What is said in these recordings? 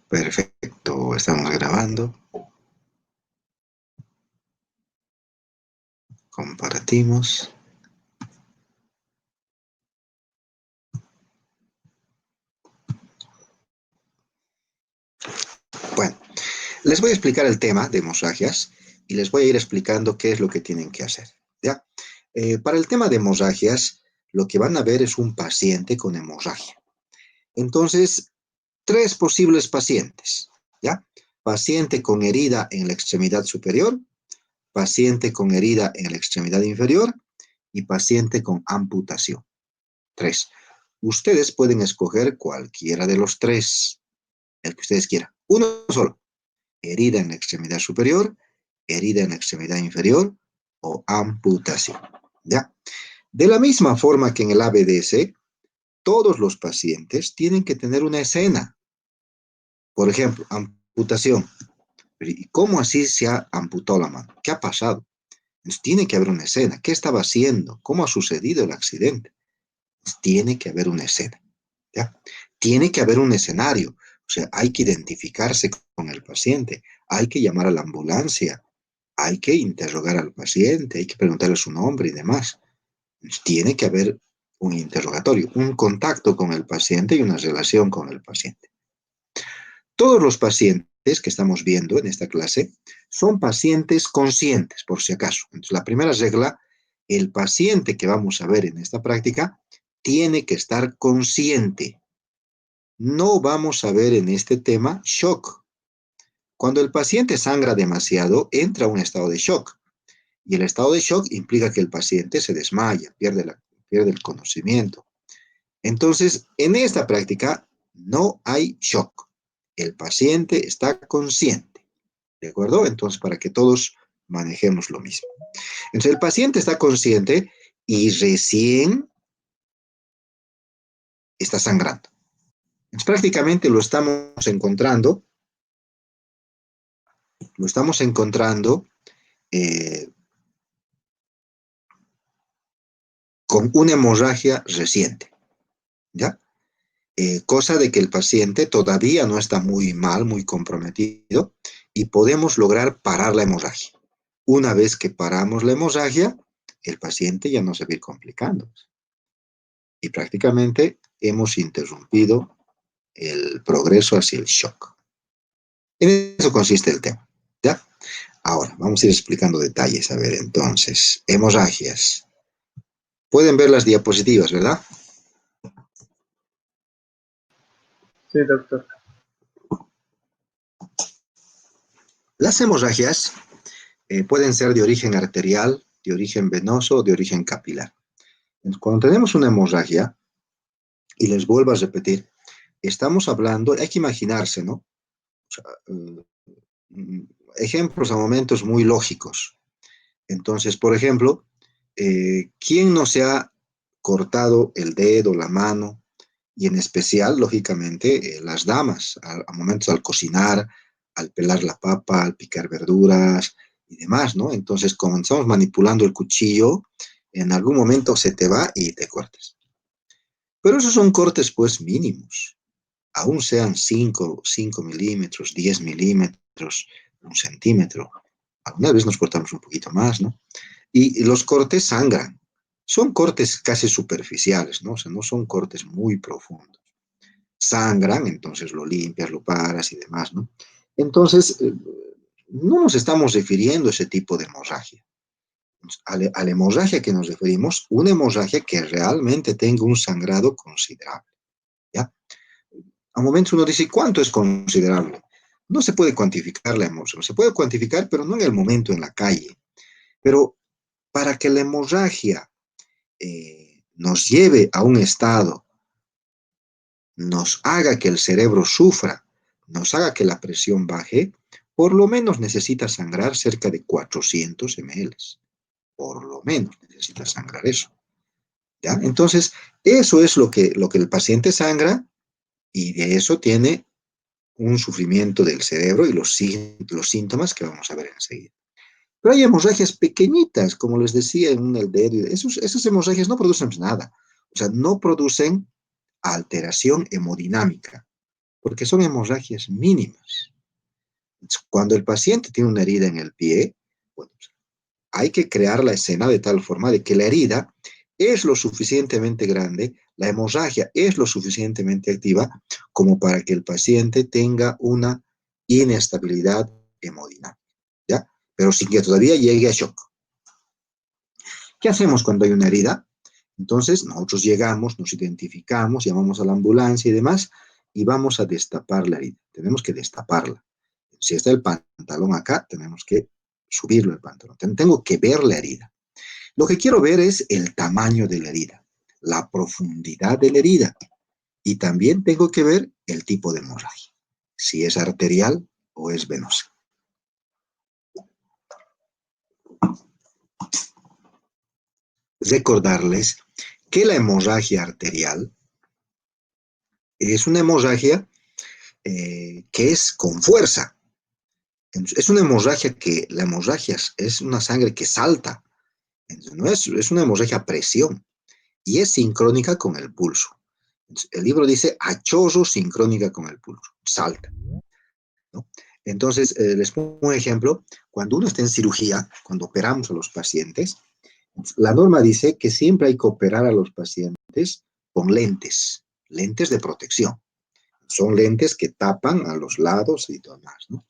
Perfecto, estamos grabando. Compartimos. Bueno, les voy a explicar el tema de hemorragias y les voy a ir explicando qué es lo que tienen que hacer. ¿Ya? Para el tema de hemorragias, lo que van a ver es un paciente con hemorragia. Entonces, tres posibles pacientes. ¿Ya? Paciente con herida en la extremidad superior, paciente con herida en la extremidad inferior y paciente con amputación. Tres. Ustedes pueden escoger cualquiera de los tres, el que ustedes quieran. Uno solo. Herida en la extremidad superior, herida en la extremidad inferior o amputación. ¿Ya? De la misma forma que en el ABDS, todos los pacientes tienen que tener una escena. Por ejemplo, amputación. ¿Y cómo así se ha amputado la mano? ¿Qué ha pasado? Entonces, tiene que haber una escena. ¿Qué estaba haciendo? ¿Cómo ha sucedido el accidente? Entonces, tiene que haber una escena. ¿Ya? Tiene que haber un escenario. O sea, hay que identificarse con el paciente, hay que llamar a la ambulancia, hay que interrogar al paciente, hay que preguntarle su nombre y demás. Entonces, tiene que haber un interrogatorio, un contacto con el paciente y una relación con el paciente. Todos los pacientes que estamos viendo en esta clase son pacientes conscientes, por si acaso. Entonces, la primera regla, el paciente que vamos a ver en esta práctica tiene que estar consciente. No vamos a ver en este tema shock. Cuando el paciente sangra demasiado, entra a un estado de shock. Y el estado de shock implica que el paciente se desmaya, pierde el conocimiento. Entonces, en esta práctica no hay shock. El paciente está consciente. ¿De acuerdo? Entonces, para que todos manejemos lo mismo. Entonces, el paciente está consciente y recién está sangrando. Entonces, prácticamente lo estamos encontrando eh, con una hemorragia reciente, ¿ya? Cosa de que el paciente todavía no está muy mal, muy comprometido, y podemos lograr parar la hemorragia. Una vez que paramos la hemorragia, el paciente ya no se va a ir complicando. Y prácticamente hemos interrumpido el progreso hacia el shock. En eso consiste el tema, ¿ya? Ahora, vamos a ir explicando detalles. A ver, entonces, hemorragias. Pueden ver las diapositivas, ¿verdad? Sí, doctor. Las hemorragias pueden ser de origen arterial, de origen venoso o de origen capilar. Entonces, cuando tenemos una hemorragia, y les vuelvo a repetir, estamos hablando, hay que imaginarse, ¿no? O sea, ejemplos a momentos muy lógicos. Entonces, por ejemplo, ¿quién no se ha cortado el dedo, la mano? Y en especial, lógicamente, las damas, a momentos al cocinar, al pelar la papa, al picar verduras y demás, ¿no? Entonces, comenzamos manipulando el cuchillo, en algún momento se te va y te cortas. Pero esos son cortes, pues, mínimos. Aún sean 5 milímetros, 10 milímetros, 1 centímetro. Alguna vez nos cortamos un poquito más, ¿no? Y los cortes sangran. Son cortes casi superficiales, ¿no? O sea, no son cortes muy profundos. Sangran, entonces lo limpias, lo paras y demás, ¿no? Entonces, no nos estamos refiriendo a ese tipo de hemorragia. A la hemorragia que nos referimos, una hemorragia que realmente tenga un sangrado considerable, ¿ya? A momentos uno dice, ¿cuánto es considerable? No se puede cuantificar la emoción, se puede cuantificar, pero no en el momento en la calle. Pero para que la hemorragia nos lleve a un estado, nos haga que el cerebro sufra, nos haga que la presión baje, por lo menos necesita sangrar cerca de 400 ml. Por lo menos necesita sangrar eso. ¿Ya? Entonces, eso es lo que el paciente sangra y de eso tiene un sufrimiento del cerebro y los síntomas que vamos a ver enseguida. Pero hay hemorragias pequeñitas, como les decía, en el dedo. Esas hemorragias no producen nada. O sea, no producen alteración hemodinámica. porque son hemorragias mínimas. Cuando el paciente tiene una herida en el pie, bueno, hay que crear la escena de tal forma de que la herida es lo suficientemente grande, la hemorragia es lo suficientemente activa como para que el paciente tenga una inestabilidad hemodinámica, ¿ya? Pero sin que todavía llegue a shock. ¿Qué hacemos cuando hay una herida? Entonces, nosotros llegamos, nos identificamos, llamamos a la ambulancia y demás, y vamos a destapar la herida. Tenemos que destaparla. Si está el pantalón acá, tenemos que subirlo el pantalón. Tengo que ver la herida. Lo que quiero ver es el tamaño de la herida, la profundidad de la herida, y también tengo que ver el tipo de hemorragia, si es arterial o es venosa. Recordarles que la hemorragia arterial es una hemorragia que es con fuerza. Es una hemorragia que, la hemorragia es una sangre que salta. No es una hemorragia a presión y es sincrónica con el pulso. El libro dice a chorro sincrónica con el pulso, salta, ¿no? Entonces, les pongo un ejemplo. Cuando uno está en cirugía, cuando operamos a los pacientes, la norma dice que siempre hay que operar a los pacientes con lentes, lentes de protección. Son lentes que tapan a los lados y demás, ¿no?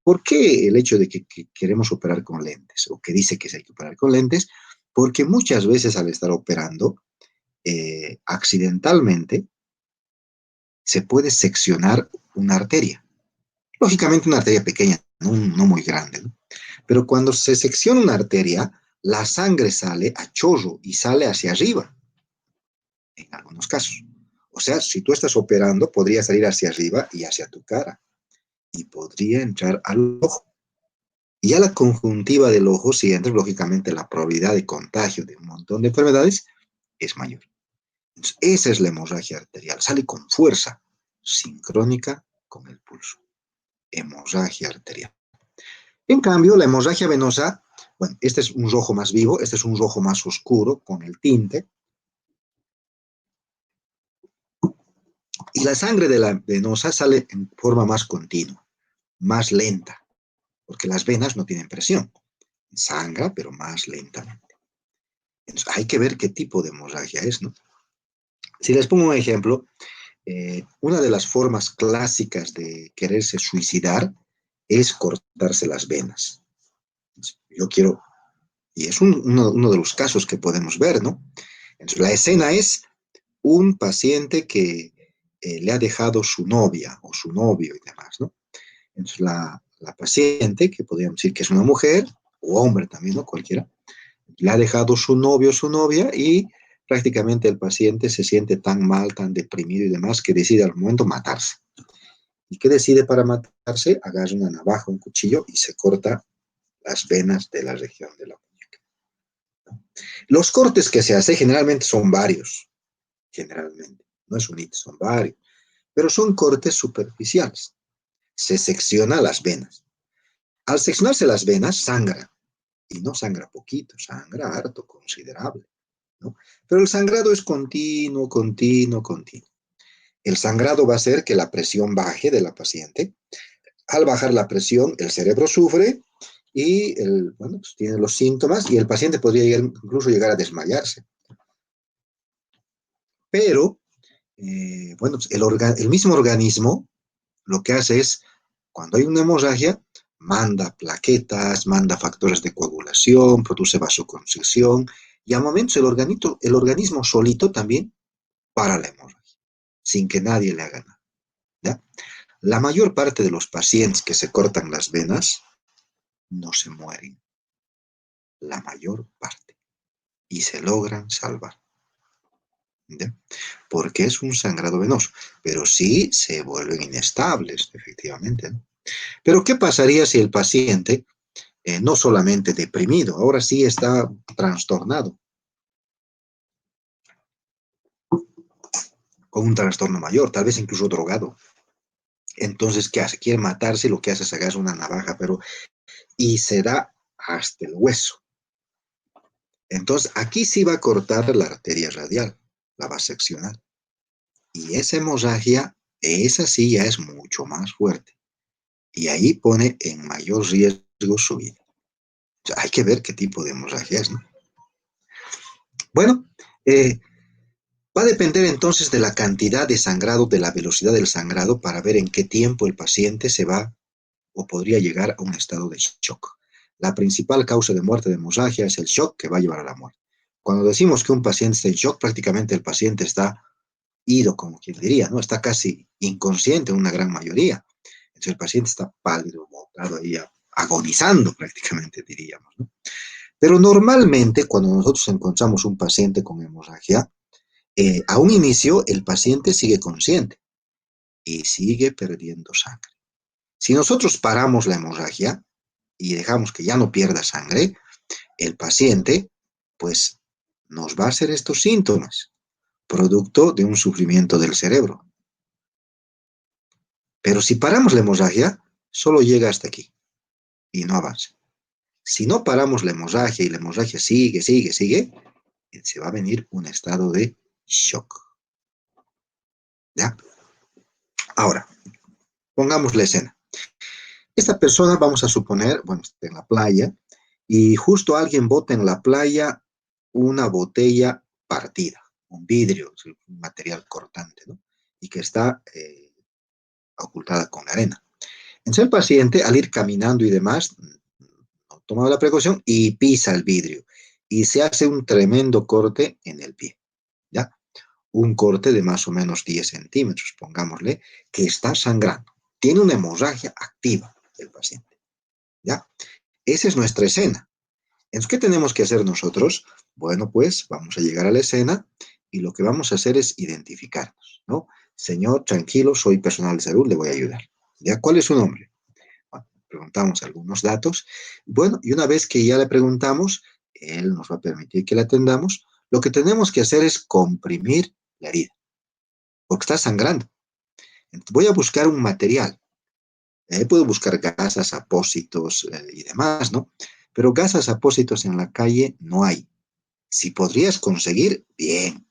¿Por qué el hecho de que queremos operar con lentes o que dice que se hay que operar con lentes? Porque muchas veces al estar operando, accidentalmente se puede seccionar una arteria. Lógicamente una arteria pequeña, no muy grande, ¿no? Pero cuando se secciona una arteria, la sangre sale a chorro y sale hacia arriba, en algunos casos. O sea, si tú estás operando, podría salir hacia arriba y hacia tu cara. Y podría entrar al ojo. Y a la conjuntiva del ojo, si entra, lógicamente la probabilidad de contagio de un montón de enfermedades es mayor. Entonces, esa es la hemorragia arterial. Sale con fuerza, sincrónica con el pulso. Hemorragia arterial. En cambio, la hemorragia venosa, bueno, este es un rojo más vivo, este es un rojo más oscuro con el tinte. Y la sangre de la venosa sale en forma más continua, más lenta, porque las venas no tienen presión. Sangra, pero más lentamente. Entonces, hay que ver qué tipo de hemorragia es, ¿no? Si les pongo un ejemplo, una de las formas clásicas de quererse suicidar es cortarse las venas. Yo quiero, y es uno de los casos que podemos ver, ¿no? Entonces, la escena es un paciente que le ha dejado su novia o su novio y demás, ¿no? Entonces, la paciente, que podríamos decir que es una mujer, o hombre también, ¿no? Cualquiera, le ha dejado su novio o su novia y prácticamente el paciente se siente tan mal, tan deprimido y demás, que decide al momento matarse. ¿Y qué decide para matarse? Agarra una navaja, un cuchillo y se corta las venas de la región de la muñeca. Los cortes que se hace generalmente son varios, generalmente, no es un hito, son varios, pero son cortes superficiales. Se secciona las venas. Al seccionarse las venas, sangra, y no sangra poquito, sangra harto, considerable, ¿no? Pero el sangrado es continuo, continuo, continuo. El sangrado va a hacer que la presión baje de la paciente. Al bajar la presión, el cerebro sufre y bueno, pues tiene los síntomas y el paciente podría incluso llegar a desmayarse. Pero, bueno, pues el mismo organismo lo que hace es, cuando hay una hemorragia, manda plaquetas, manda factores de coagulación, produce vasoconstricción, y al momento el organismo solito también para la hemorragia, sin que nadie le haga nada, ¿ya? La mayor parte de los pacientes que se cortan las venas no se mueren, la mayor parte, y se logran salvar, ¿ya? Porque es un sangrado venoso, pero sí se vuelven inestables, efectivamente, ¿no? Pero ¿qué pasaría si el paciente no solamente deprimido, ahora sí está trastornado, con un trastorno mayor, tal vez incluso drogado? Entonces, ¿qué hace? Quiere matarse, lo que hace es agarrar una navaja, pero y se da hasta el hueso. Entonces, aquí sí va a cortar la arteria radial, la va a seccionar. Y esa hemorragia Esa sí ya es mucho más fuerte. Y ahí pone en mayor riesgo su vida. O sea, hay que ver qué tipo de hemorragia es, ¿no? Bueno, va a depender entonces de la cantidad de sangrado, de la velocidad del sangrado, para ver en qué tiempo el paciente se va o podría llegar a un estado de shock. La principal causa de muerte de hemorragia es el shock que va a llevar a la muerte. Cuando decimos que un paciente está en shock, prácticamente el paciente está ido, como quien diría, ¿no? Está casi inconsciente en una gran mayoría. Entonces el paciente está pálido, botado ahí, agonizando prácticamente, diríamos, ¿no? Pero normalmente cuando nosotros encontramos un paciente con hemorragia, a un inicio el paciente sigue consciente y sigue perdiendo sangre. Si nosotros paramos la hemorragia y dejamos que ya no pierda sangre, el paciente pues nos va a hacer estos síntomas, producto de un sufrimiento del cerebro. Pero si paramos la hemorragia, solo llega hasta aquí y no avanza. Si no paramos la hemorragia y la hemorragia sigue, se va a venir un estado de shock. ¿Ya? Ahora, pongamos la escena. Esta persona, vamos a suponer, bueno, está en la playa y justo alguien bota en la playa una botella partida, un vidrio, un material cortante, ¿no? Y que está ocultada con arena. Entonces el paciente, al ir caminando y demás, no toma la precaución y pisa el vidrio y se hace un tremendo corte en el pie, ¿ya? Un corte de más o menos 10 centímetros, pongámosle, que está sangrando. Tiene una hemorragia activa el paciente, ¿ya? Esa es nuestra escena. Entonces, ¿qué tenemos que hacer nosotros? Bueno, pues vamos a llegar a la escena y lo que vamos a hacer es identificarnos, ¿no? Señor, tranquilo, soy personal de salud, le voy a ayudar. ¿Ya? ¿Cuál es su nombre? Bueno, preguntamos algunos datos. Bueno, y una vez que ya le preguntamos, él nos va a permitir que le atendamos. Lo que tenemos que hacer es comprimir la herida, porque está sangrando. Entonces, voy a buscar un material. Puedo buscar gasas, apósitos y demás, ¿no? Pero gasas, apósitos en la calle no hay. Si podrías conseguir, bien,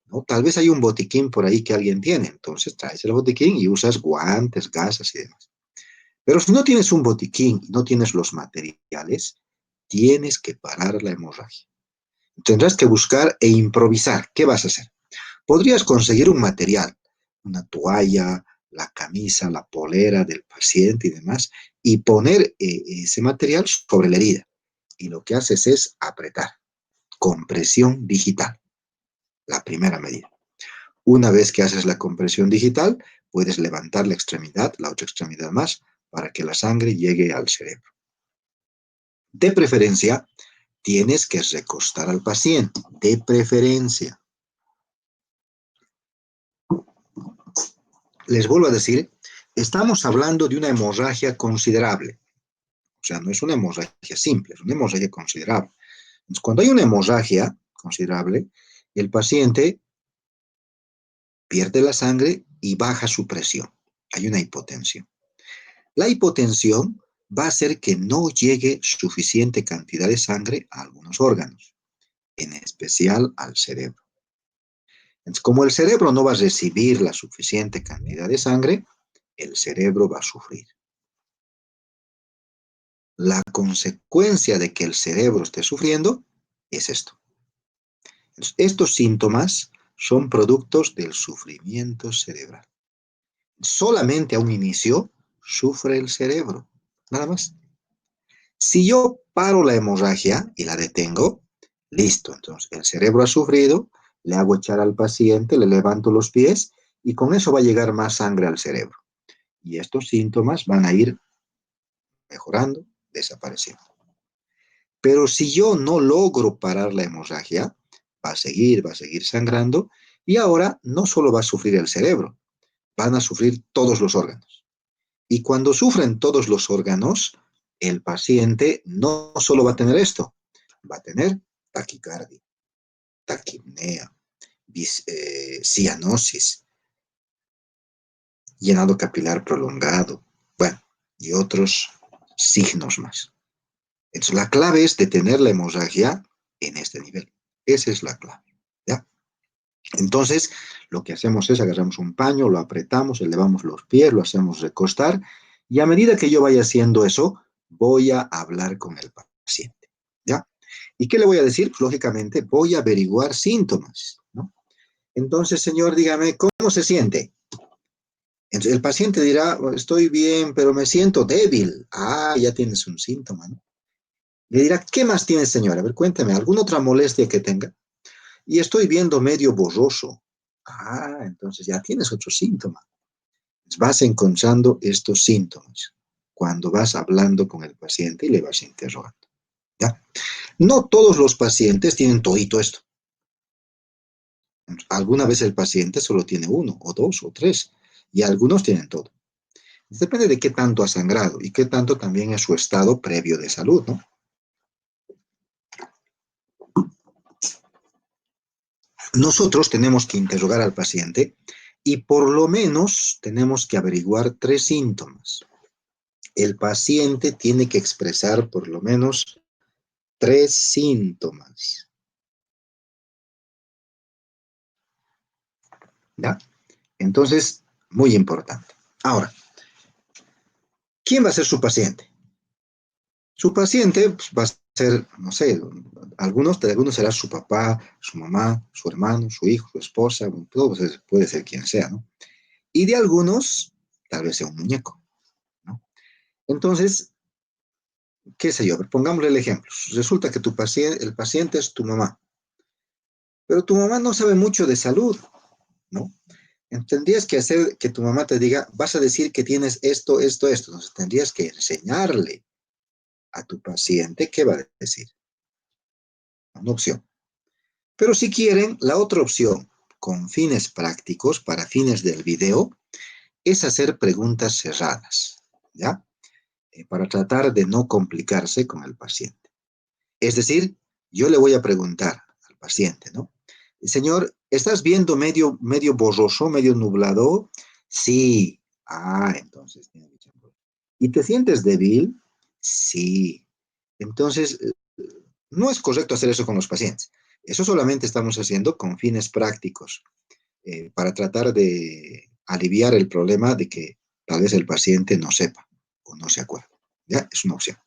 ¿no? Tal vez hay un botiquín por ahí que alguien tiene. Entonces traes el botiquín y usas guantes, gasas y demás. Pero si no tienes un botiquín y no tienes los materiales, tienes que parar la hemorragia. Tendrás que buscar e improvisar. ¿Qué vas a hacer? Podrías conseguir un material, una toalla, la camisa, la polera del paciente y demás, y poner ese material sobre la herida. Y lo que haces es apretar, compresión digital, la primera medida. Una vez que haces la compresión digital, puedes levantar la extremidad, la otra extremidad más, para que la sangre llegue al cerebro. De preferencia, tienes que recostar al paciente, de preferencia. Les vuelvo a decir, estamos hablando de una hemorragia considerable. O sea, no es una hemorragia simple, es una hemorragia considerable. Entonces, cuando hay una hemorragia considerable, el paciente pierde la sangre y baja su presión. Hay una hipotensión. La hipotensión va a hacer que no llegue suficiente cantidad de sangre a algunos órganos, en especial al cerebro. Entonces, como el cerebro no va a recibir la suficiente cantidad de sangre, el cerebro va a sufrir. La consecuencia de que el cerebro esté sufriendo es esto. Entonces, estos síntomas son productos del sufrimiento cerebral. Solamente a un inicio sufre el cerebro, nada más. Si yo paro la hemorragia y la detengo, listo, entonces el cerebro ha sufrido, le hago echar al paciente, le levanto los pies y con eso va a llegar más sangre al cerebro. Y estos síntomas van a ir mejorando, desapareciendo. Pero si yo no logro parar la hemorragia, va a seguir sangrando y ahora no solo va a sufrir el cerebro, van a sufrir todos los órganos. Y cuando sufren todos los órganos, el paciente no solo va a tener esto, va a tener taquicardia, taquipnea, cianosis, llenado capilar prolongado, bueno, y otros signos más. Entonces, la clave es detener la hemorragia en este nivel. Esa es la clave. ¿Ya? Entonces, lo que hacemos es agarramos un paño, lo apretamos, elevamos los pies, lo hacemos recostar, y a medida que yo vaya haciendo eso, voy a hablar con el paciente, ¿ya? ¿Y qué le voy a decir? Pues, lógicamente, voy a averiguar síntomas, ¿no? Entonces, señor, dígame, ¿cómo se siente? Entonces, el paciente dirá, "Oh, estoy bien, pero me siento débil". Ah, ya tienes un síntoma, ¿no? Le dirá, ¿qué más tiene, señor? A ver, cuénteme, ¿alguna otra molestia que tenga? Y estoy viendo medio borroso. Ah, entonces ya tienes otro síntoma. Vas encontrando estos síntomas cuando vas hablando con el paciente y le vas interrogando, ¿ya? No todos los pacientes tienen todito esto. Alguna vez el paciente solo tiene uno, o dos, o tres, y algunos tienen todo. Depende de qué tanto ha sangrado y qué tanto también es su estado previo de salud, ¿no? Nosotros tenemos que interrogar al paciente y por lo menos tenemos que averiguar tres síntomas. El paciente tiene que expresar por lo menos tres síntomas, ¿ya? Entonces, muy importante. Ahora, ¿quién va a ser su paciente? Su paciente pues, va a ser, no sé, de algunos será su papá, su mamá, su hermano, su hijo, su esposa, todo puede ser quien sea, ¿no? Y de algunos, tal vez sea un muñeco, ¿no? Entonces, qué sé yo, pongámosle el ejemplo. Resulta que el paciente es tu mamá, pero tu mamá no sabe mucho de salud, ¿no? Tendrías que hacer que tu mamá te diga, vas a decir que tienes esto, esto, esto. Entonces tendrías que enseñarle a tu paciente qué va a decir. Una opción. Pero si quieren, la otra opción, con fines prácticos, para fines del video, es hacer preguntas cerradas, ¿ya? Para tratar de no complicarse con el paciente. Es decir, yo le voy a preguntar al paciente, ¿no? Señor, ¿estás viendo medio borroso, medio nublado? Sí. Ah, entonces. ¿Y te sientes débil? Sí. Entonces, no es correcto hacer eso con los pacientes. Eso solamente estamos haciendo con fines prácticos, para tratar de aliviar el problema de que tal vez el paciente no sepa o no se acuerda. ¿Ya? Es una opción.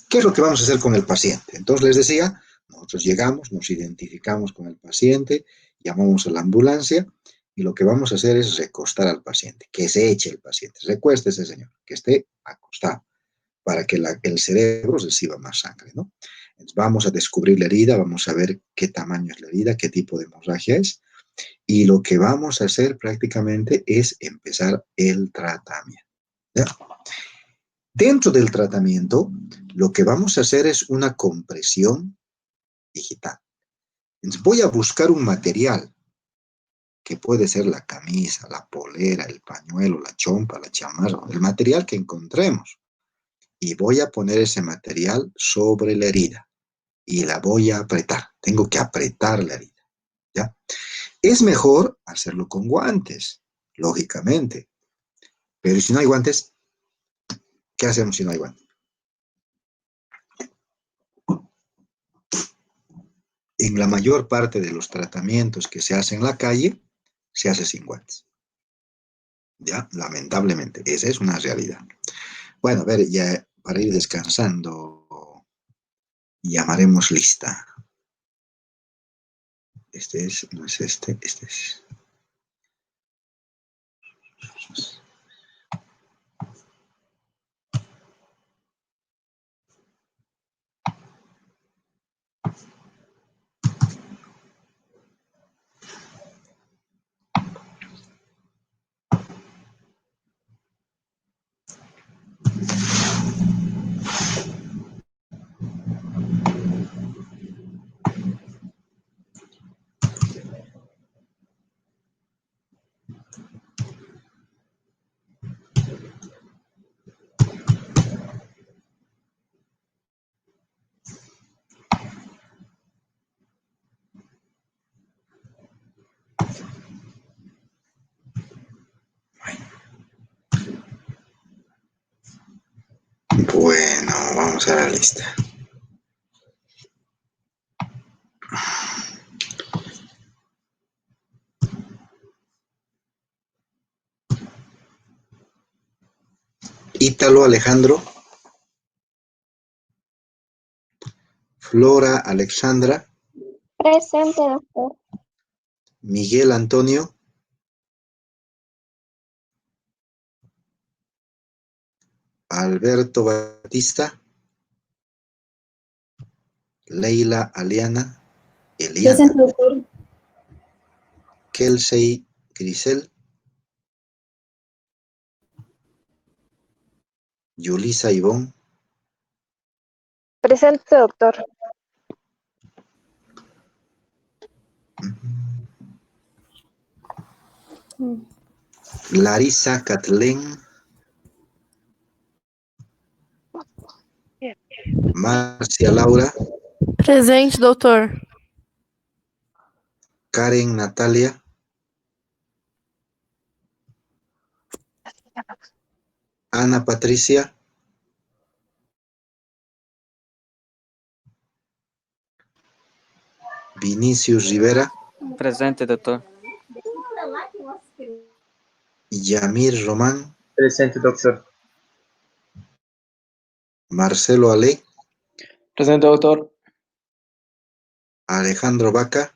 ¿Qué es lo que vamos a hacer con el paciente? Entonces les decía, nosotros llegamos, nos identificamos con el paciente, llamamos a la ambulancia y lo que vamos a hacer es recostar al paciente, que se eche el paciente, recuéstese, señor, que esté acostado para que el cerebro reciba más sangre, ¿no? Entonces, vamos a descubrir la herida, vamos a ver qué tamaño es la herida, qué tipo de hemorragia es, y lo que vamos a hacer prácticamente es empezar el tratamiento, ¿ya? Dentro del tratamiento, lo que vamos a hacer es una compresión digital. Entonces, voy a buscar un material que puede ser la camisa, la polera, el pañuelo, la chompa, la chamarra, el material que encontremos. Y voy a poner ese material sobre la herida y la voy a apretar. Tengo que apretar la herida, ¿ya? Es mejor hacerlo con guantes, lógicamente. Pero si no hay guantes, ¿qué hacemos si no hay guantes? En la mayor parte de los tratamientos que se hacen en la calle, se hace sin guantes. Ya, lamentablemente, esa es una realidad. Bueno, a ver, ya para ir descansando, llamaremos lista. Este es, no es este es. Bueno, vamos a la lista. Ítalo Alejandro. Flora Alexandra. Presente, doctor. Miguel Antonio. Alberto Batista. Leila Aliana. Eliana. Presente, doctor. Kelsey Grisel. Yulisa Ivonne. Presente, doctor. Larisa Kathleen. Marcia Laura. Presente, doutor. Karen Natalia. Ana Patricia. Vinicius Rivera. Presente, doctor. Yamir Román. Presente, doctor. Marcelo Ale. Presente, doctor. Alejandro Vaca.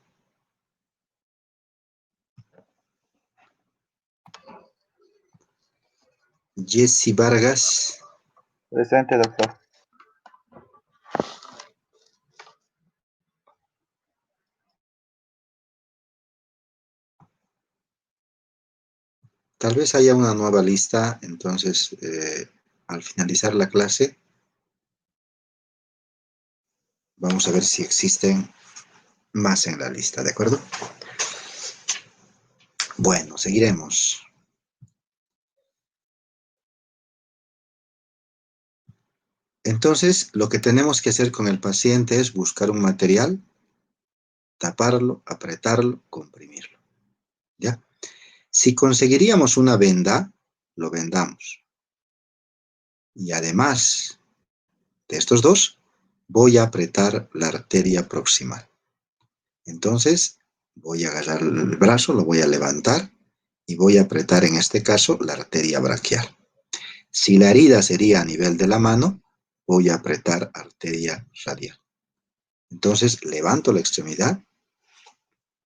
Jessy Vargas. Presente, doctor. Tal vez haya una nueva lista, entonces al finalizar la clase vamos a ver si existen más en la lista, ¿de acuerdo? Bueno, seguiremos. Entonces, lo que tenemos que hacer con el paciente es buscar un material, taparlo, apretarlo, comprimirlo, ¿ya? Si conseguiríamos una venda, lo vendamos. Y además de estos dos, voy a apretar la arteria proximal. Entonces, voy a agarrar el brazo, lo voy a levantar y voy a apretar en este caso la arteria braquial. Si la herida sería a nivel de la mano, voy a apretar arteria radial. Entonces, levanto la extremidad,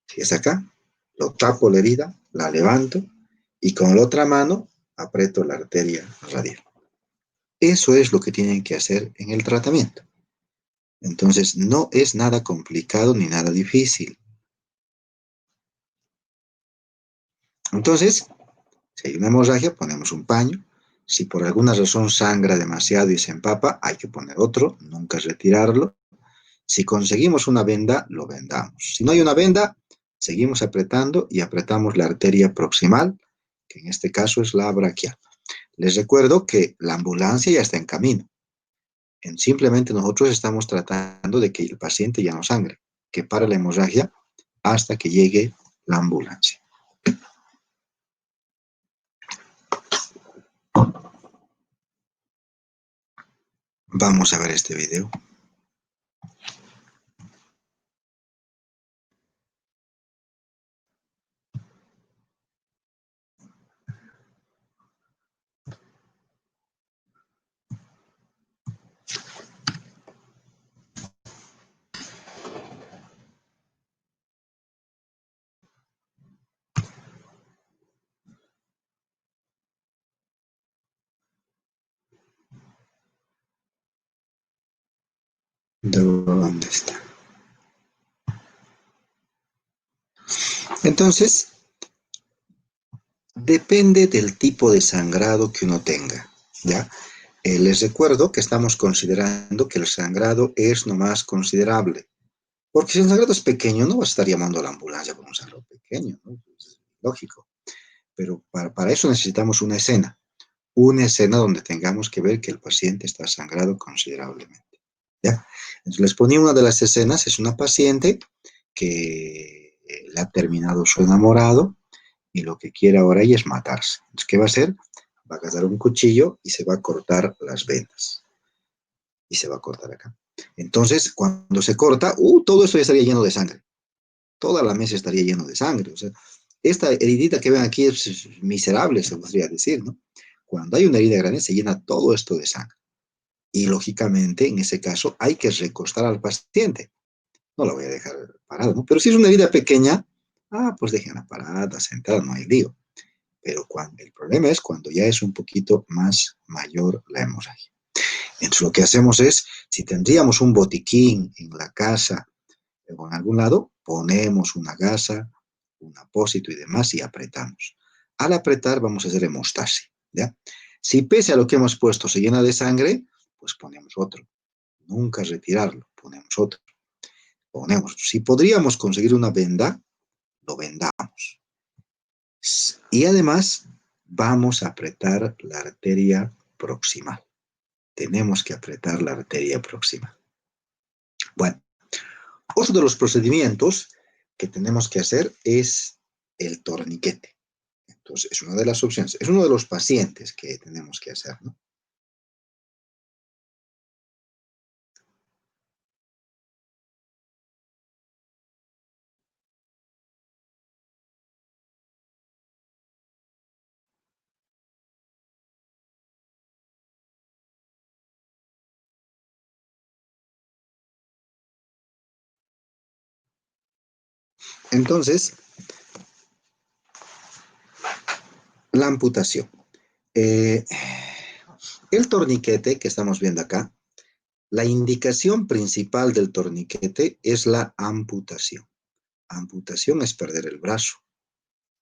si es acá, lo tapo la herida, la levanto y con la otra mano aprieto la arteria radial. Eso es lo que tienen que hacer en el tratamiento. Entonces, no es nada complicado ni nada difícil. Entonces, si hay una hemorragia, ponemos un paño. Si por alguna razón sangra demasiado y se empapa, hay que poner otro, nunca retirarlo. Si conseguimos una venda, lo vendamos. Si no hay una venda, seguimos apretando y apretamos la arteria proximal, que en este caso es la braquial. Les recuerdo que la ambulancia ya está en camino. Simplemente nosotros estamos tratando de que el paciente ya no sangre, que pare la hemorragia hasta que llegue la ambulancia. Vamos a ver este video. ¿Dónde está? Entonces, depende del tipo de sangrado que uno tenga, ¿ya? Les recuerdo que estamos considerando que el sangrado es nomás considerable. Porque si el sangrado es pequeño, no vas a estar llamando a la ambulancia por un sangrado pequeño, ¿no? Es lógico. Pero para eso necesitamos una escena. Una escena donde tengamos que ver que el paciente está sangrado considerablemente, ¿ya? Entonces les ponía una de las escenas, es una paciente que le ha terminado su enamorado y lo que quiere ahora ella es matarse. Entonces, ¿qué va a hacer? Va a agarrar un cuchillo y se va a cortar las venas. Y se va a cortar acá. Entonces, cuando se corta, todo eso ya estaría lleno de sangre. Toda la mesa estaría lleno de sangre. O sea, esta heridita que ven aquí es miserable, se podría decir, ¿no? Cuando hay una herida grande, se llena todo esto de sangre. Y lógicamente, en ese caso, hay que recostar al paciente. No la voy a dejar parada, ¿no? Pero si es una herida pequeña, pues déjenla parada, sentada, no hay lío. Pero el problema es cuando ya es un poquito más mayor la hemorragia. Entonces, lo que hacemos es, si tendríamos un botiquín en la casa o en algún lado, ponemos una gasa, un apósito y demás y apretamos. Al apretar vamos a hacer hemostasia, ¿ya? Si pese a lo que hemos puesto se llena de sangre, pues ponemos otro. Nunca retirarlo, ponemos otro. Si podríamos conseguir una venda, lo vendamos. Y además vamos a apretar la arteria proximal. Tenemos que apretar la arteria proximal. Bueno, otro de los procedimientos que tenemos que hacer es el torniquete. Entonces, es una de las opciones, es uno de los pacientes que tenemos que hacer, ¿no? Entonces, la amputación. El torniquete que estamos viendo acá, la indicación principal del torniquete es la amputación. Amputación es perder el brazo.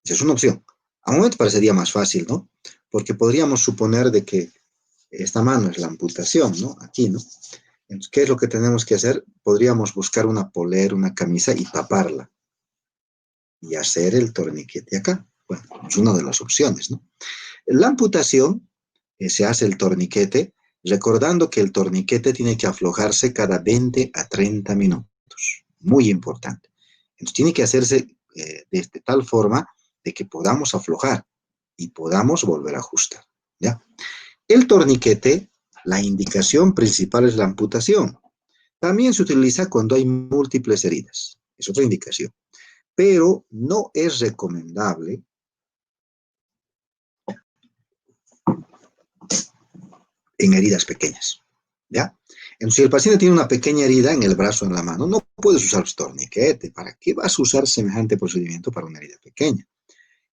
Esa es una opción. A un momento parecería más fácil, ¿no? Porque podríamos suponer de que esta mano es la amputación, ¿no? Aquí, ¿no? Entonces, ¿qué es lo que tenemos que hacer? Podríamos buscar una polera, una camisa y taparla. Y hacer el torniquete acá. Bueno, es una de las opciones, ¿no? La amputación, se hace el torniquete, recordando que el torniquete tiene que aflojarse cada 20 a 30 minutos. Muy importante. Entonces, tiene que hacerse de tal forma de que podamos aflojar y podamos volver a ajustar, ¿ya? El torniquete, la indicación principal es la amputación. También se utiliza cuando hay múltiples heridas. Es otra indicación. Pero no es recomendable en heridas pequeñas, ¿ya? Entonces, si el paciente tiene una pequeña herida en el brazo o en la mano, no puedes usar torniquete. ¿Para qué vas a usar semejante procedimiento para una herida pequeña?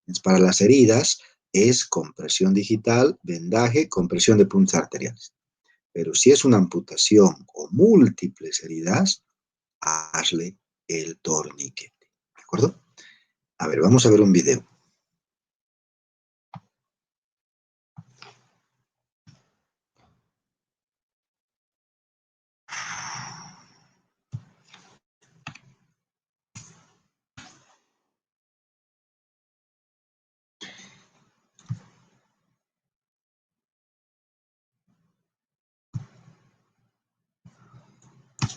Entonces, para las heridas es compresión digital, vendaje, compresión de puntos arteriales. Pero si es una amputación o múltiples heridas, hazle el torniquete, ¿de acuerdo? A ver, vamos a ver un video.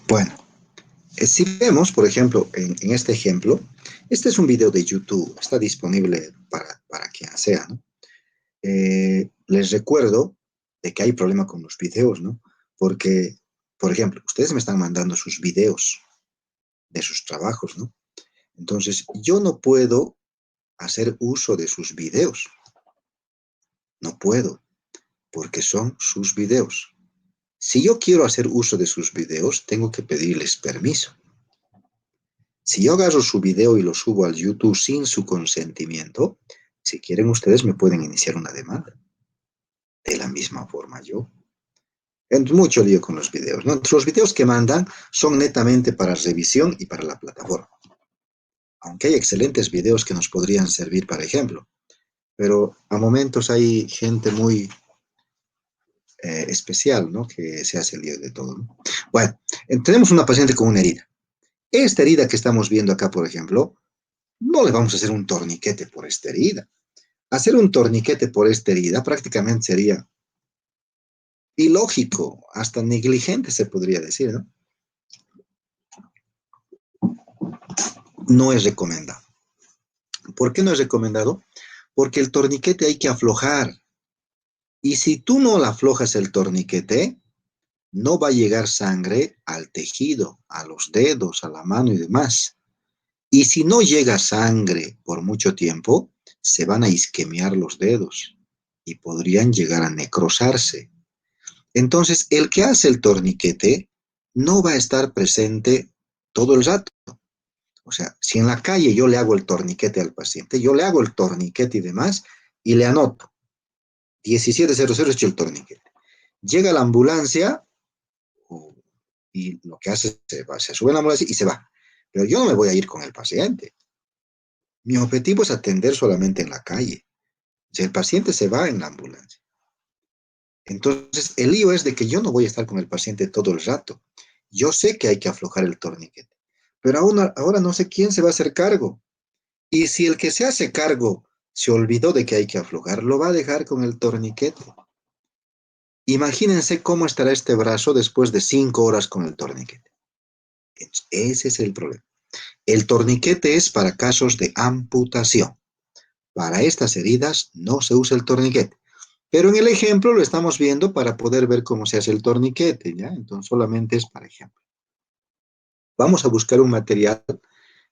Bueno, si vemos, por ejemplo, en este ejemplo, este es un video de YouTube, está disponible para quien sea, ¿no? Les recuerdo de que hay problema con los videos, ¿no? Porque, por ejemplo, ustedes me están mandando sus videos de sus trabajos, ¿no? Entonces, yo no puedo hacer uso de sus videos. No puedo, porque son sus videos. Si yo quiero hacer uso de sus videos, tengo que pedirles permiso. Si yo agarro su video y lo subo al YouTube sin su consentimiento, si quieren ustedes me pueden iniciar una demanda. De la misma forma yo. Entonces, mucho lío con los videos, ¿no? Entonces, los videos que mandan son netamente para revisión y para la plataforma. Aunque hay excelentes videos que nos podrían servir para ejemplo. Pero a momentos hay gente muy especial, ¿no? Que se hace el lío de todo, ¿no? Bueno, tenemos una paciente con una herida. Esta herida que estamos viendo acá, por ejemplo, no le vamos a hacer un torniquete por esta herida. Hacer un torniquete por esta herida prácticamente sería ilógico, hasta negligente se podría decir, ¿no? No es recomendado. ¿Por qué no es recomendado? Porque el torniquete hay que aflojar. Y si tú no le aflojas el torniquete, no va a llegar sangre al tejido, a los dedos, a la mano y demás. Y si no llega sangre por mucho tiempo, se van a isquemiar los dedos. y podrían llegar a necrosarse. Entonces, el que hace el torniquete no va a estar presente todo el rato. O sea, si en la calle yo le hago el torniquete al paciente, yo le hago el torniquete y demás, y le anoto, 17:00 hecho el torniquete. Llega la ambulancia, y lo que hace, se sube a la ambulancia y se va. Pero yo no me voy a ir con el paciente. Mi objetivo es atender solamente en la calle. Si el paciente se va en la ambulancia. Entonces, el lío es de que yo no voy a estar con el paciente todo el rato. Yo sé que hay que aflojar el torniquete, pero ahora no sé quién se va a hacer cargo. Y si el que se hace cargo se olvidó de que hay que aflojar, lo va a dejar con el torniquete. Imagínense cómo estará este brazo después de 5 horas con el torniquete. Ese es el problema. El torniquete es para casos de amputación. Para estas heridas no se usa el torniquete. Pero en el ejemplo lo estamos viendo para poder ver cómo se hace el torniquete, ¿ya? Entonces solamente es para ejemplo. Vamos a buscar un material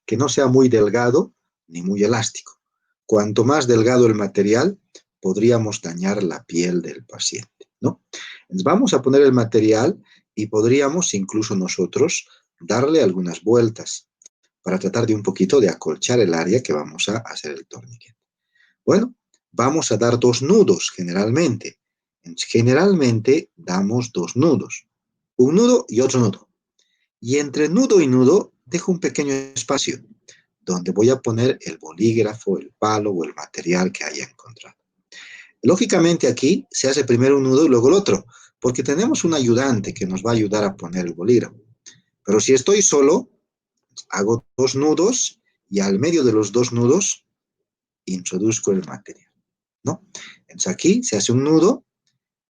que no sea muy delgado ni muy elástico. Cuanto más delgado el material, podríamos dañar la piel del paciente, ¿no? Entonces vamos a poner el material y podríamos incluso nosotros darle algunas vueltas para tratar de un poquito de acolchar el área que vamos a hacer el torniquete. Bueno, vamos a dar 2 nudos generalmente. Generalmente damos 2 nudos, un nudo y otro nudo. Y entre nudo y nudo dejo un pequeño espacio donde voy a poner el bolígrafo, el palo o el material que haya encontrado. Lógicamente aquí se hace primero un nudo y luego el otro, porque tenemos un ayudante que nos va a ayudar a poner el bolígrafo. Pero si estoy solo, hago 2 nudos y al medio de los 2 nudos introduzco el material, ¿no? Entonces aquí se hace un nudo,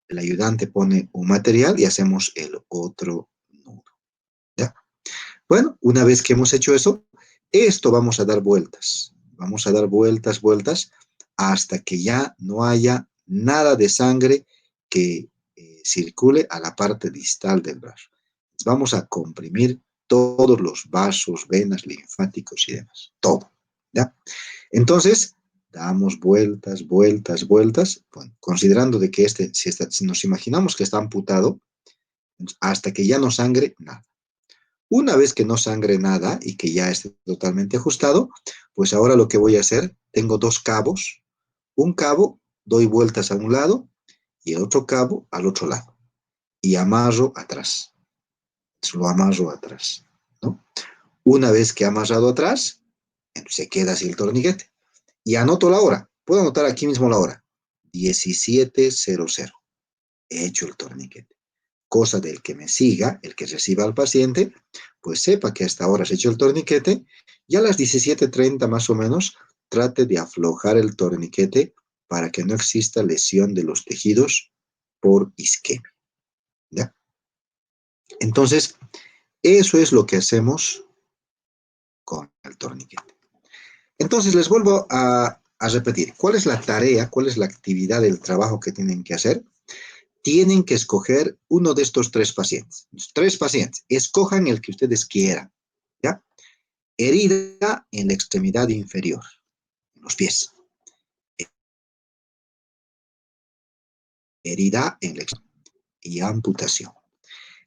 el ayudante pone un material y hacemos el otro nudo, ¿ya? Bueno, una vez que hemos hecho eso, esto vamos a dar vueltas. Vamos a dar vueltas, vueltas, hasta que ya no haya nada de sangre que circule a la parte distal del brazo. Vamos a comprimir todos los vasos, venas, linfáticos y demás. Todo, ¿ya? Entonces, damos vueltas, vueltas, vueltas, bueno, considerando de que si nos imaginamos que está amputado, hasta que ya no sangre nada. Una vez que no sangre nada y que ya esté totalmente ajustado, pues ahora lo que voy a hacer, tengo 2 cabos. Un cabo doy vueltas a un lado y el otro cabo al otro lado. Y amarro atrás. Lo amarro atrás, ¿no? Una vez que he amarrado atrás, se queda así el torniquete. Y anoto la hora. Puedo anotar aquí mismo la hora. 17:00. He hecho el torniquete. Cosa del que me siga, el que reciba al paciente, pues sepa que hasta ahora se ha hecho el torniquete y a las 17:30 más o menos trate de aflojar el torniquete para que no exista lesión de los tejidos por isquemia, ¿ya? Entonces, eso es lo que hacemos con el torniquete. Entonces, les vuelvo a repetir, ¿cuál es la tarea, cuál es la actividad del trabajo que tienen que hacer? Tienen que escoger uno de estos 3 pacientes. Los 3 pacientes, escojan el que ustedes quieran, ¿ya? Herida en la extremidad inferior, en los pies. Herida en la y amputación.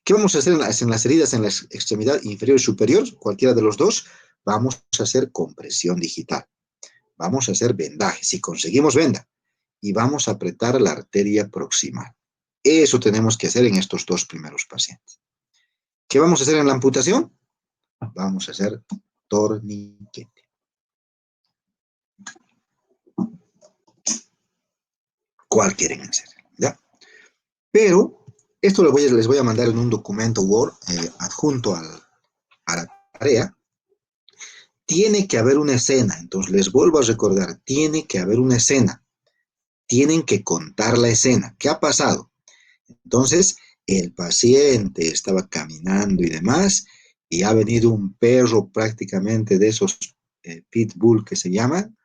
¿Qué vamos a hacer en las heridas en la extremidad inferior y superior? Cualquiera de los dos, vamos a hacer compresión digital. Vamos a hacer vendaje, si conseguimos venda, y vamos a apretar la arteria proximal. Eso tenemos que hacer en estos 2 primeros pacientes. ¿Qué vamos a hacer en la amputación? Vamos a hacer torniquete. ¿Cuál quieren hacer? ¿Ya? Pero esto les voy a mandar en un documento Word adjunto a la tarea. Tiene que haber una escena, entonces les vuelvo a recordar, tiene que haber una escena. Tienen que contar la escena. ¿Qué ha pasado? Entonces, el paciente estaba caminando y demás, y ha venido un perro prácticamente de esos pitbull que se llaman,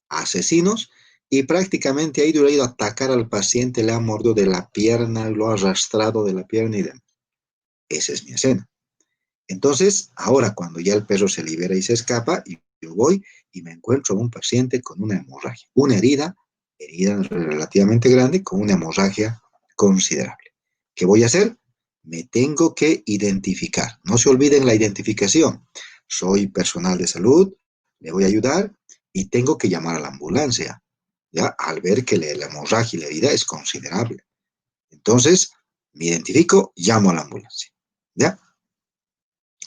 asesinos, y prácticamente ha ido a atacar al paciente, le ha mordido de la pierna, lo ha arrastrado de la pierna y demás. Esa es mi escena. Entonces, ahora cuando ya el perro se libera y se escapa, yo voy y me encuentro a un paciente con una hemorragia, una herida herida relativamente grande con una hemorragia considerable. ¿Qué voy a hacer? Me tengo que identificar. No se olviden la identificación. Soy personal de salud, le voy a ayudar y tengo que llamar a la ambulancia, ¿ya? Al ver que la hemorragia y la herida es considerable. Entonces, me identifico, llamo a la ambulancia, ¿ya?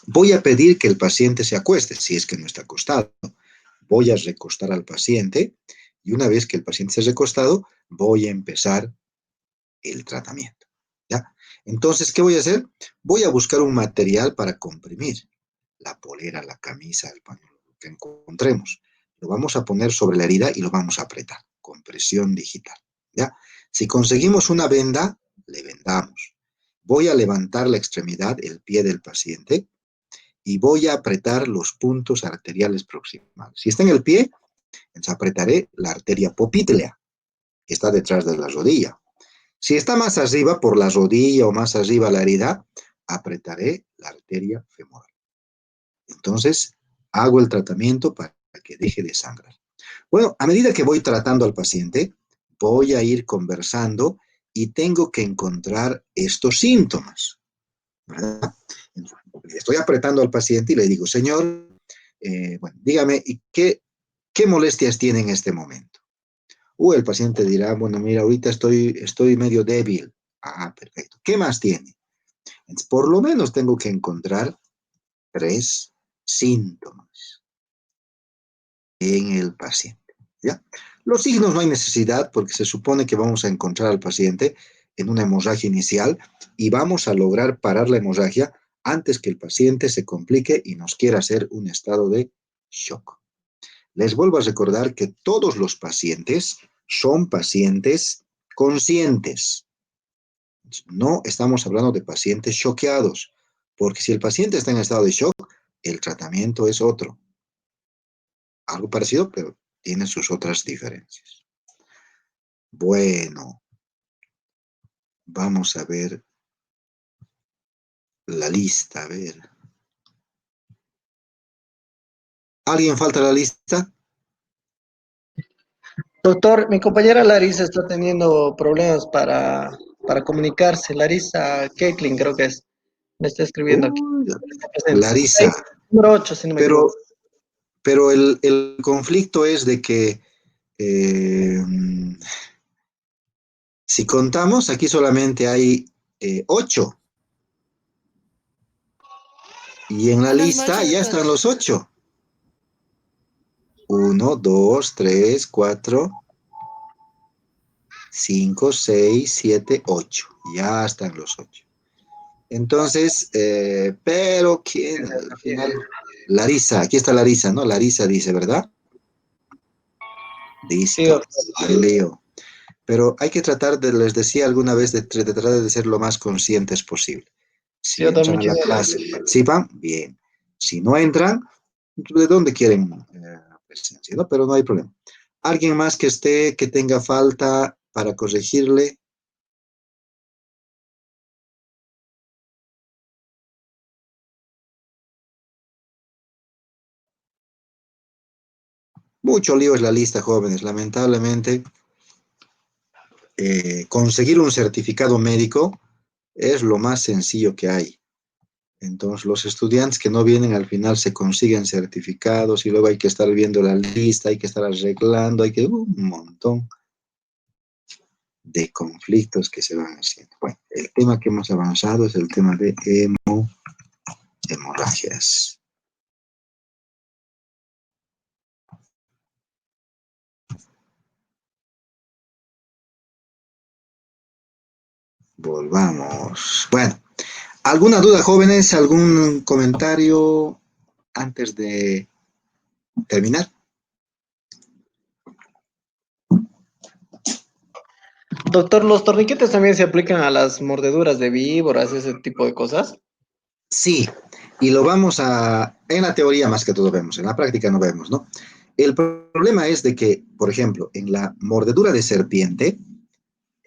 Voy a pedir que el paciente se acueste, si es que no está acostado. Voy a recostar al paciente y una vez que el paciente se ha recostado, voy a empezar el tratamiento, ¿ya? Entonces, ¿qué voy a hacer? Voy a buscar un material para comprimir la polera, la camisa, el pañuelo, lo que encontremos. Lo vamos a poner sobre la herida y lo vamos a apretar con presión digital, ¿ya? Si conseguimos una venda, le vendamos. Voy a levantar la extremidad, el pie del paciente, y voy a apretar los puntos arteriales proximales. Si está en el pie, entonces apretaré la arteria popitlea, que está detrás de la rodilla. Si está más arriba, por la rodilla o más arriba la herida, apretaré la arteria femoral. Entonces, hago el tratamiento para que deje de sangrar. Bueno, a medida que voy tratando al paciente, voy a ir conversando y tengo que encontrar estos síntomas, ¿verdad? Estoy apretando al paciente y le digo, señor, bueno, dígame, ¿qué molestias tiene en este momento? El paciente dirá, bueno, mira, ahorita estoy medio débil. Ah, perfecto. ¿Qué más tiene? Entonces, por lo menos tengo que encontrar 3 síntomas en el paciente, ¿ya? Los signos no hay necesidad porque se supone que vamos a encontrar al paciente en una hemorragia inicial y vamos a lograr parar la hemorragia antes que el paciente se complique y nos quiera hacer un estado de shock. Les vuelvo a recordar que todos los pacientes son pacientes conscientes. No estamos hablando de pacientes choqueados, porque si el paciente está en estado de shock, el tratamiento es otro. Algo parecido, pero tiene sus otras diferencias. Bueno, vamos a ver la lista. A ver. ¿Alguien falta a la lista? Doctor, mi compañera Larisa está teniendo problemas para comunicarse. Larisa Keklin creo que es. Me está escribiendo aquí. Uy, Está presente. Larisa, Número 8, si no me pero, equivoco. pero el conflicto es de que eh, si contamos, aquí solamente hay 8. Y en la Buenas lista noches, ya doctor. están los 8. 1, 2, 3, 4, 5, 6, 7, 8. Ya están los 8. Entonces, pero ¿quién al final? Larisa, aquí está Larisa, ¿no? Larisa dice, ¿verdad? Sí, Listo, doctor. leo. Pero hay que tratar de, les decía alguna vez, de tratar de ser lo más conscientes posible. Sí, Si doctor, entran a la muchísimas clase gracias. y participan, bien. Si no entran, ¿de dónde quieren presencia? ¿No? Pero no hay problema. ¿Alguien más que esté, que tenga falta para corregirle? Mucho lío es la lista, jóvenes. Lamentablemente, conseguir un certificado médico es lo más sencillo que hay. Entonces, los estudiantes que no vienen al final se consiguen certificados y luego hay que estar viendo la lista, hay que estar arreglando, hay que un montón de conflictos que se van haciendo. Bueno, el tema que hemos avanzado es el tema de hemorragias. Volvamos. Bueno, ¿alguna duda, jóvenes? ¿Algún comentario antes de terminar? Doctor, ¿los torniquetes también se aplican a las mordeduras de víboras, ese tipo de cosas? Sí, y lo vamos a, en la teoría más que todo vemos, en la práctica no vemos, ¿no? El problema es de que, por ejemplo, en la mordedura de serpiente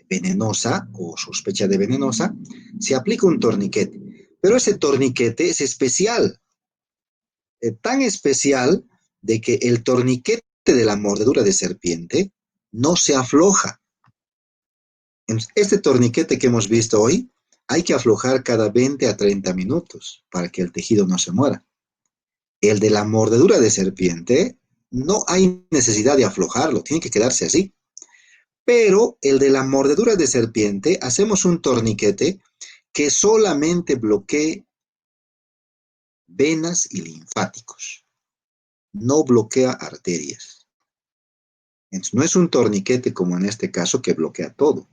venenosa o sospecha de venenosa, se aplica un torniquete, pero ese torniquete es especial, tan especial de que el torniquete de la mordedura de serpiente no se afloja. Este torniquete que hemos visto hoy, hay que aflojar cada 20 a 30 minutos para que el tejido no se muera. El de la mordedura de serpiente, no hay necesidad de aflojarlo, tiene que quedarse así. Pero el de la mordedura de serpiente, hacemos un torniquete que solamente bloquee venas y linfáticos, no bloquea arterias. Entonces, no es un torniquete como en este caso que bloquea todo.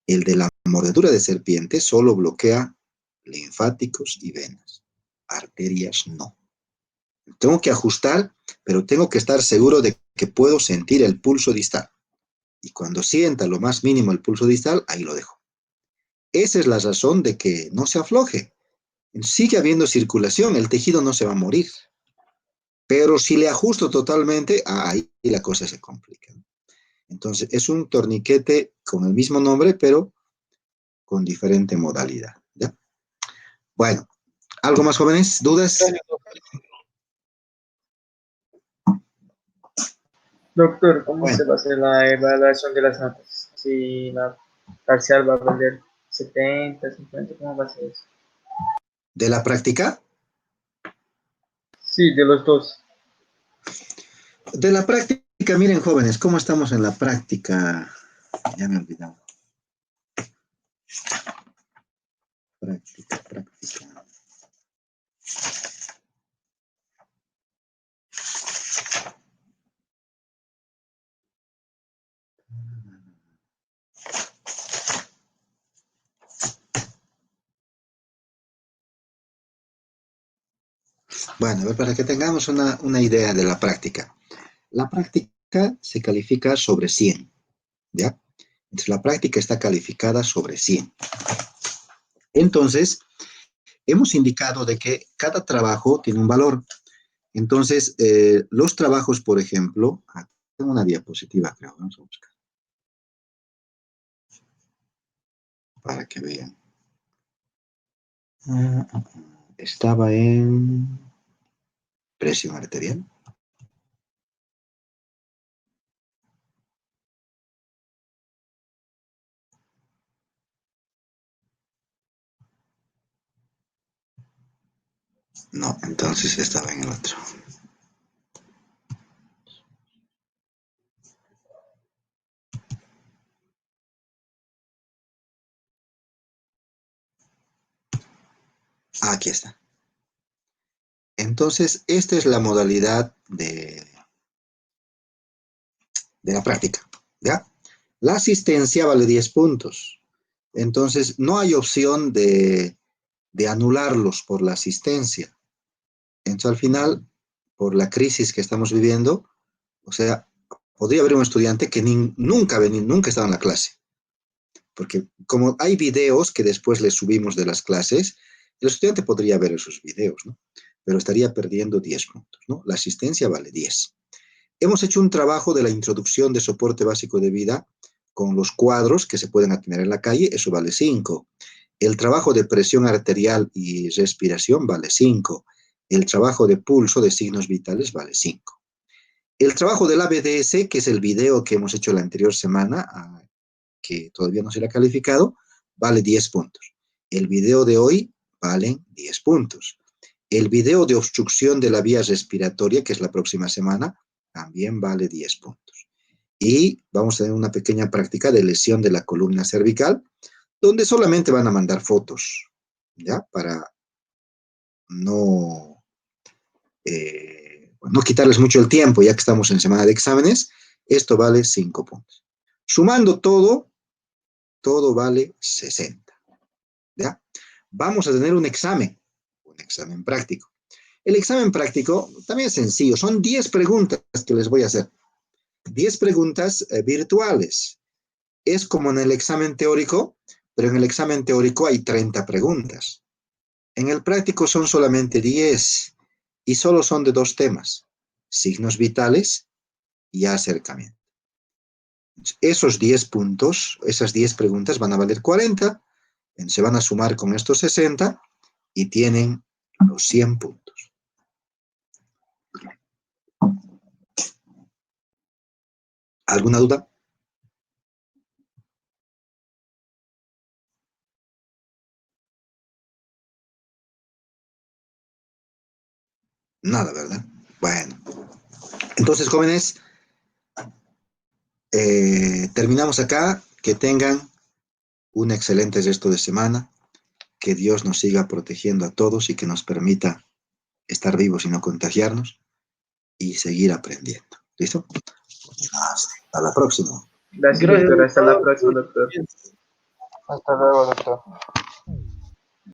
El de la mordedura de serpiente solo bloquea linfáticos y venas, arterias no. Tengo que ajustar, pero tengo que estar seguro de que puedo sentir el pulso distal. Y cuando sienta lo más mínimo el pulso distal, ahí lo dejo. Esa es la razón de que no se afloje. Sigue habiendo circulación, el tejido no se va a morir. Pero si le ajusto totalmente, ahí la cosa se complica. Entonces, es un torniquete con el mismo nombre, pero con diferente modalidad. ¿Ya? Bueno, ¿algo más, jóvenes? ¿Dudas? Doctor, ¿cómo Bueno, se va a hacer la evaluación de las notas? Si la parcial va a valer 70, 50, ¿cómo va a ser eso? ¿de la práctica? Sí, de los dos. De la práctica, miren, jóvenes, ¿cómo estamos en la práctica? Ya me he olvidado. Práctica. Bueno, a ver, para que tengamos una idea de la práctica. La práctica se califica sobre 100, ¿ya? Entonces, la práctica está calificada sobre 100. Entonces, hemos indicado de que cada trabajo tiene un valor. Entonces, los trabajos, por ejemplo, tengo una diapositiva, creo, vamos a buscar, para que vean. Estaba en presión arterial. No, entonces estaba en el otro. Aquí está. Entonces, esta es la modalidad de la práctica, ¿ya? La asistencia vale 10 puntos. Entonces, no hay opción de anularlos por la asistencia. Entonces, al final, por la crisis que estamos viviendo, o sea, podría haber un estudiante que nunca estaba en la clase. Porque como hay videos que después les subimos de las clases, el estudiante podría ver esos videos, ¿no? Pero estaría perdiendo 10 puntos, ¿no? La asistencia vale 10. Hemos hecho un trabajo de la introducción de soporte básico de vida con los cuadros que se pueden tener en la calle, eso vale 5. El trabajo de presión arterial y respiración vale 5. El trabajo de pulso de signos vitales vale 5. El trabajo del ABDS, que es el video que hemos hecho la anterior semana, que todavía no se le ha calificado, vale 10 puntos. El video de hoy valen 10 puntos. El video de obstrucción de la vía respiratoria, que es la próxima semana, también vale 10 puntos. Y vamos a tener una pequeña práctica de lesión de la columna cervical, donde solamente van a mandar fotos, ¿ya? Para no, no quitarles mucho el tiempo, ya que estamos en semana de exámenes. Esto vale 5 puntos. Sumando todo vale 60, ¿ya? Vamos a tener un examen práctico. El examen práctico también es sencillo, son 10 preguntas que les voy a hacer. 10 preguntas virtuales. Es como en el examen teórico, pero en el examen teórico hay 30 preguntas. En el práctico son solamente 10 y solo son de 2 temas, signos vitales y acercamiento. Esos 10 puntos, esas 10 preguntas van a valer 40, se van a sumar con estos 60 y tienen los 100 puntos. ¿Alguna duda? Nada, ¿verdad? Bueno. Entonces, jóvenes, terminamos acá. Que tengan un excelente resto de semana. Que Dios nos siga protegiendo a todos y que nos permita estar vivos y no contagiarnos y seguir aprendiendo. ¿Listo? Hasta la próxima. Gracias, Gracias, doctor. Hasta la doctor. próxima, doctor. Hasta luego, doctor.